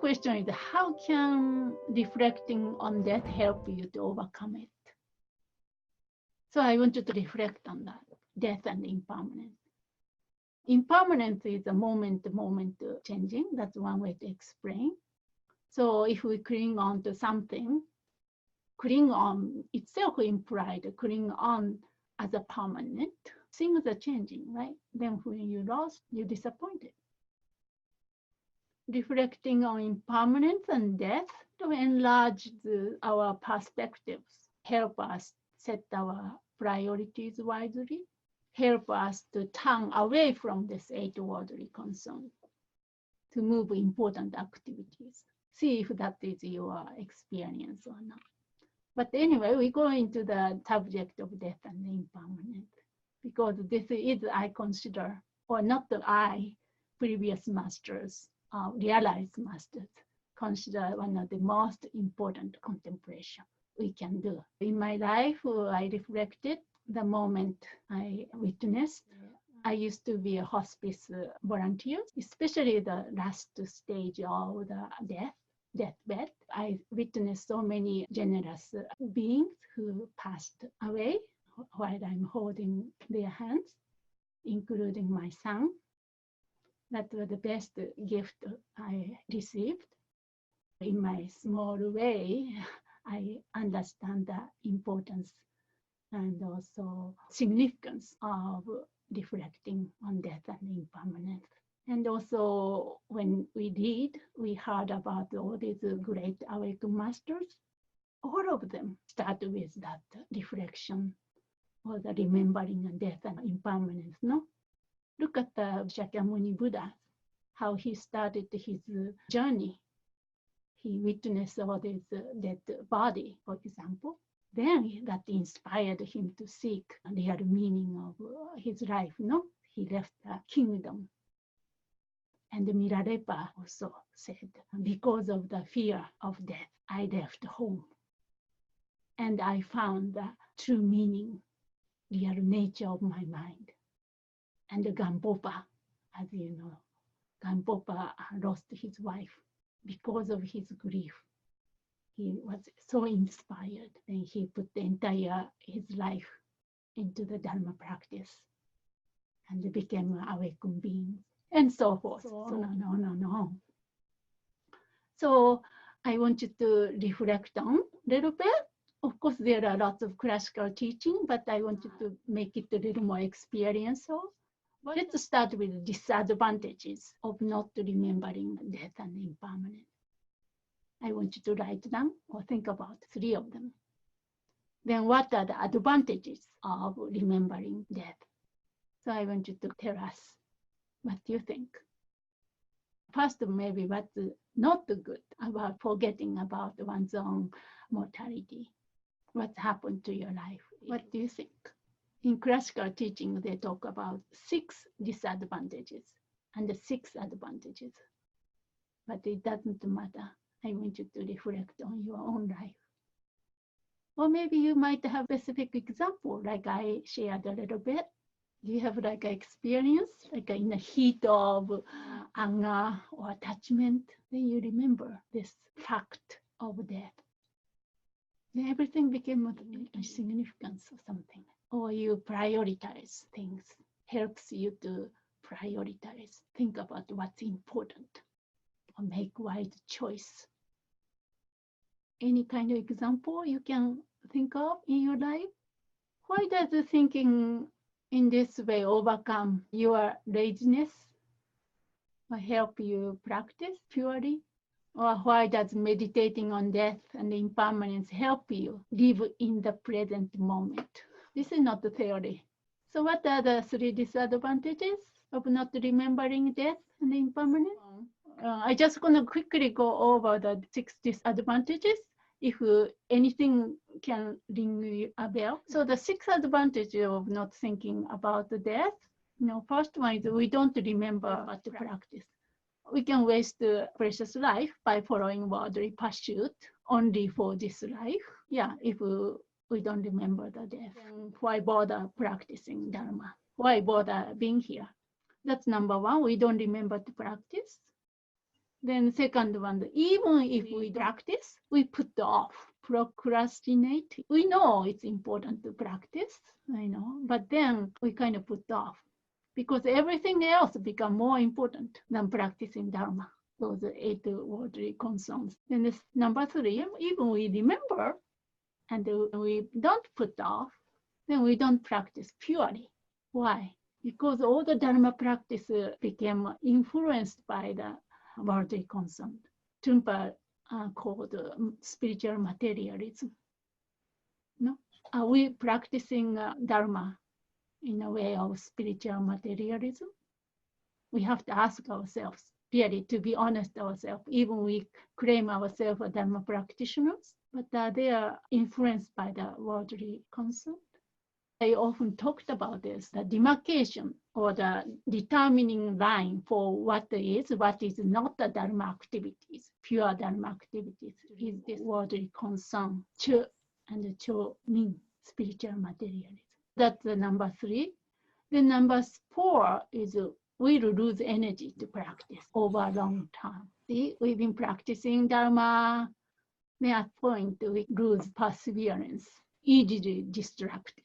question is, how can reflecting on death help you to overcome it? So I want you to reflect on that, death and impermanence. Impermanence is a moment-to-moment changing. That's one way to explain. So if we cling on to something, cling on itself implied cling on as a permanent. Things are changing, right? Then when you lost, you're disappointed. Reflecting on impermanence and death to enlarge our perspectives, help us set our priorities wisely, help us to turn away from this eight-worldly concern, to move important activities. See if that is your experience or not. But anyway, we go into the subject of death and impermanence, because this is, I consider, or not that I, previous masters, realized masters, consider one of the most important contemplation we can do. In my life, I reflected the moment I witnessed. I used to be a hospice volunteer, especially the last stage of the deathbed. I witnessed so many generous beings who passed away while I'm holding their hands, including my son. That was the best gift I received. In my small way, I understand the importance and also significance of reflecting on death and impermanence. And also when we read, we heard about all these great awakened masters. All of them start with that reflection or the remembering of death and impermanence, no? Look at the Shakyamuni Buddha, how he started his journey. He witnessed all this dead body, for example. Then that inspired him to seek a real meaning of his life, no? He left the kingdom. And Milarepa also said, because of the fear of death, I left home. And I found the true meaning, real nature of my mind. And Gampopa, as you know, Gampopa lost his wife because of his grief. He was so inspired, and he put the entire his life into the Dharma practice and became an awakened being, and so forth. So no. So I want you to reflect on a little bit. Of course, there are lots of classical teaching, but I want you to make it a little more experiential. Let's start with disadvantages of not remembering death and impermanence. I want you to write down or think about 3 of them. Then what are the advantages of remembering death? So I want you to tell us what you think. First, maybe what's not good about forgetting about one's own mortality. What happened to your life? What do you think? In classical teaching, they talk about 6 disadvantages and 6 advantages. But it doesn't matter. I want you to reflect on your own life. Or maybe you might have a specific example, like I shared a little bit. Do you have like an experience, like in the heat of anger or attachment? Then you remember this fact of death. Then everything became a significance or something. Or you prioritize things, helps you to prioritize, think about what's important, or make wise choice. Any kind of example you can think of in your life? Why does the thinking in this way overcome your laziness or help you practice purely? Or why does meditating on death and impermanence help you live in the present moment? This is not the theory. So what are the 3 disadvantages of not remembering death and impermanence? I just going to quickly go over the 6 disadvantages if anything can ring a bell. So the 6 advantages of not thinking about the death, first one is we don't remember what to practice. We can waste precious life by following worldly pursuit only for this life. Yeah, if we don't remember the death, then why bother practicing Dharma? Why bother being here? That's number 1. We don't remember to practice. Then second one, even if we practice, we put off, procrastinate. We know it's important to practice, I know, but then we kind of put off because everything else become more important than practicing Dharma. Those 8 worldly concerns. Then this number 3, even we remember and we don't put off, then we don't practice purely. Why? Because all the Dharma practice became influenced by the worldly concern. Trungpa called spiritual materialism. No? Are we practicing Dharma in a way of spiritual materialism? We have to ask ourselves, really, to be honest ourselves, even we claim ourselves as Dharma practitioners, but they are influenced by the worldly concern. I often talked about this, the demarcation or the determining line for what is not the Dharma activities, pure Dharma activities, is this worldly concern, Chu and Cho mean spiritual materialism. That's the number 3. Then number 4 is we'll lose energy to practice over a long time. See, we've been practicing Dharma, then at point we lose perseverance, easily distracted,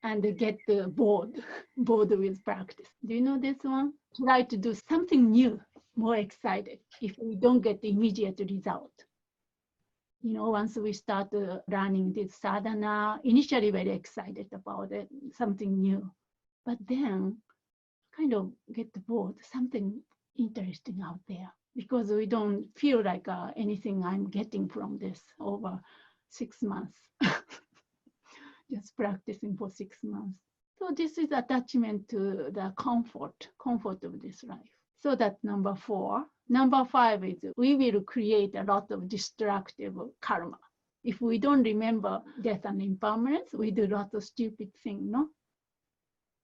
and get bored with practice. Do you know this one? Try to do something new, more excited if we don't get the immediate result. Once we start learning this sadhana, initially very excited about it, something new. But then kind of get bored, something interesting out there, because we don't feel like anything I'm getting from this over 6 months. Just practicing for 6 months. So this is attachment to the comfort of this life. So that's number 4. Number 5 is we will create a lot of destructive karma. If we don't remember death and impermanence, we do a lot of stupid things, no?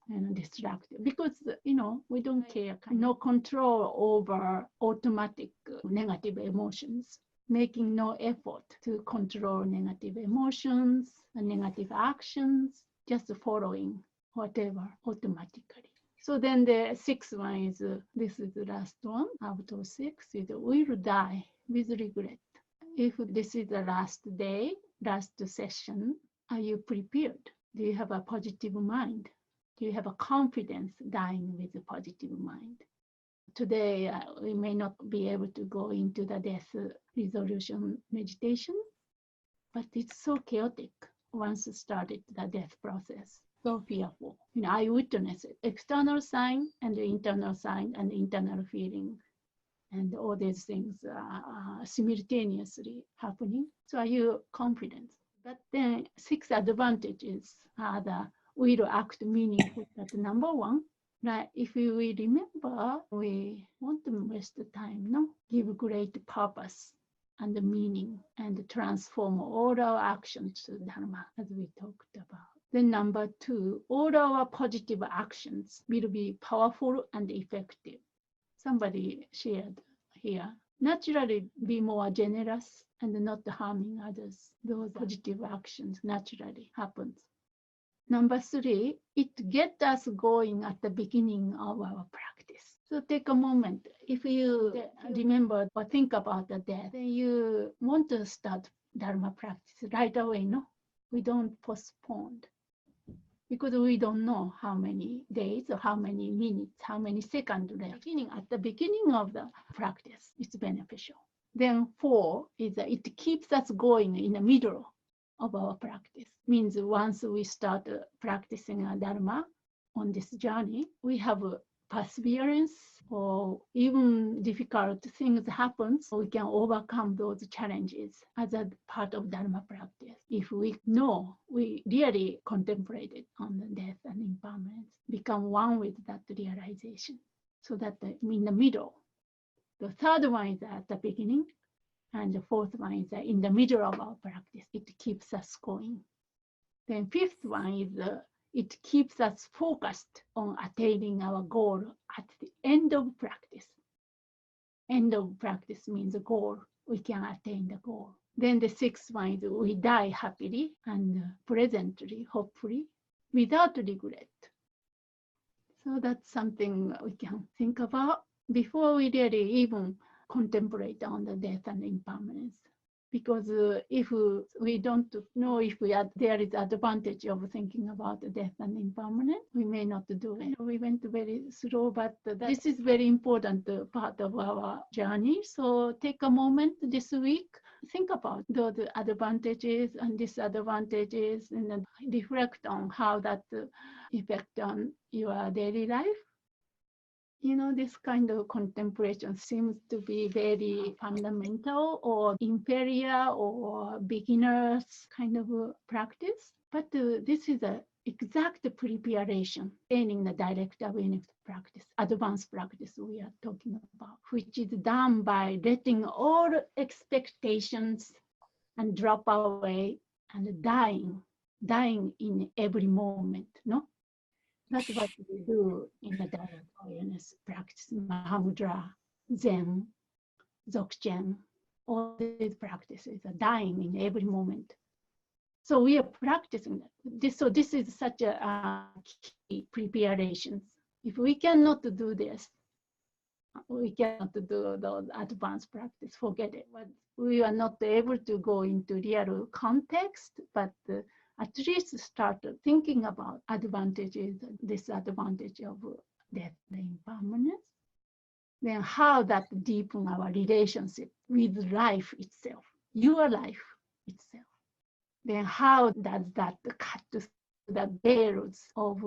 And destructive, because we don't care, no control over automatic negative emotions, making no effort to control negative emotions and negative actions, just following whatever automatically. So then the 6th one is, this is the last one out of 6, is we will die with regret. If this is the last day, last session, are you prepared? Do you have a positive mind? Do you have a confidence dying with a positive mind? Today, we may not be able to go into the death resolution meditation, but it's so chaotic once started the death process, so fearful. I witness it, external sign and the internal sign and the internal feeling, and all these things simultaneously happening. So are you confident? But then 6 advantages are the will act meaningful. That's number 1. Right? If we remember, we want to waste the time, no? Give great purpose and meaning and transform all our actions to Dharma, as we talked about. Then number 2, all our positive actions will be powerful and effective. Somebody shared here. Naturally, be more generous and not harming others. Those positive actions naturally happen. Number 3, it gets us going at the beginning of our practice. So take a moment. If you remember or think about the death, then you want to start Dharma practice right away, no? We don't postpone, because we don't know how many days or how many minutes, how many seconds left. At the beginning of the practice, it's beneficial. Then 4 is that it keeps us going in the middle of our practice. Means once we start practicing Dharma on this journey, we have perseverance, or even difficult things happen, we can overcome those challenges as a part of Dharma practice. If we know, we really contemplated on the death and impermanence, become one with that realization. So that in the middle. The 3rd one is at the beginning, and the 4th one is in the middle of our practice. It keeps us going. Then 5th one is it keeps us focused on attaining our goal at the end of practice. End of practice means a goal. We can attain the goal. Then the 6th one is we die happily and pleasantly, hopefully, without regret. So that's something we can think about before we really even contemplate on the death and impermanence. Because if we don't know if there is advantage of thinking about death and impermanence, we may not do it. We went very slow, but this is very important part of our journey. So take a moment this week, think about those advantages and disadvantages, and then reflect on how that affect on your daily life. You know, this kind of contemplation seems to be very fundamental or inferior or beginner's kind of practice. But this is an exact preparation, gaining the direct awareness practice, advanced practice we are talking about, which is done by letting all expectations and drop away and dying in every moment, no? That's what we do in the direct awareness practice, Mahamudra, Zen, Dzogchen, all these practices are dying in every moment. So we are practicing that. So this is such a key preparation. If we cannot do this, we cannot do the advanced practice, forget it. But we are not able to go into real context, but at least start thinking about advantages, disadvantage of death and impermanence. Then how that deepen our relationship with life itself, your life itself. Then how does that cut the veils of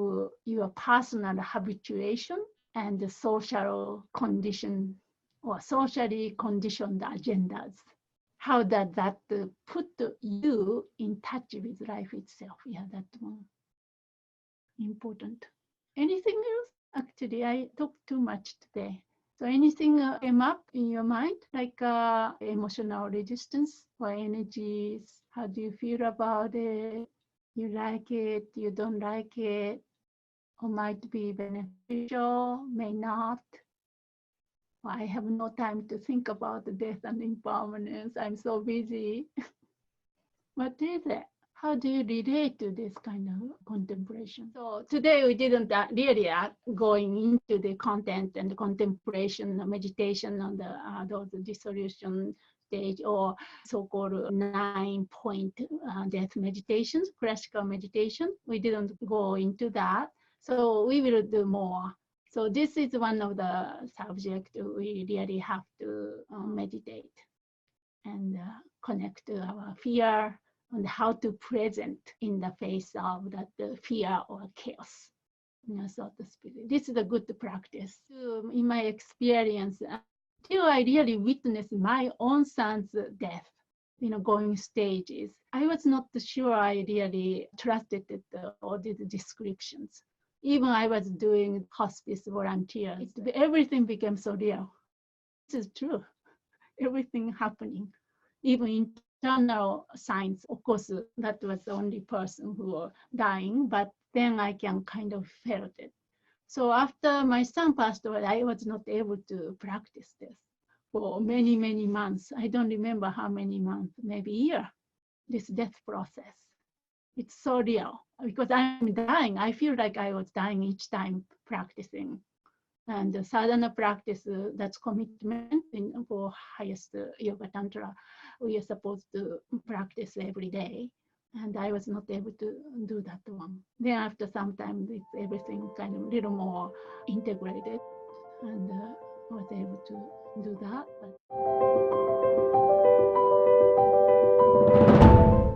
your personal habituation and the social condition or socially conditioned agendas? How does that put you in touch with life itself? Yeah, that's one important. Anything else? Actually, I talked too much today. So anything came up in your mind, like emotional resistance or energies? How do you feel about it? You like it, you don't like it, or might be beneficial, may not. I have no time to think about the death and impermanence. I'm so busy. What is it? How do you relate to this kind of contemplation? So today we didn't really going into the content and the contemplation, meditation on the those dissolution stage or so-called 9-point death meditations, classical meditation. We didn't go into that. So we will do more. So this is one of the subjects we really have to meditate and connect to our fear and how to present in the face of that fear or chaos, you know, so to speak. This is a good practice. In my experience, until I really witnessed my own son's death, you know, going stages, I was not sure I really trusted all these descriptions. Even I was doing hospice volunteers, everything became so real. This is true. Everything happening, even internal signs. Of course, that was the only person who was dying, but then I can kind of felt it. So after my son passed away, I was not able to practice this for many, many months. I don't remember how many months, maybe a year, this death process. It's so real because I'm dying. I feel like I was dying each time practicing. And the sadhana practice, that's commitment for highest yoga tantra. We are supposed to practice every day. And I was not able to do that one. Then after some time, everything kind of a little more integrated and was able to do that. But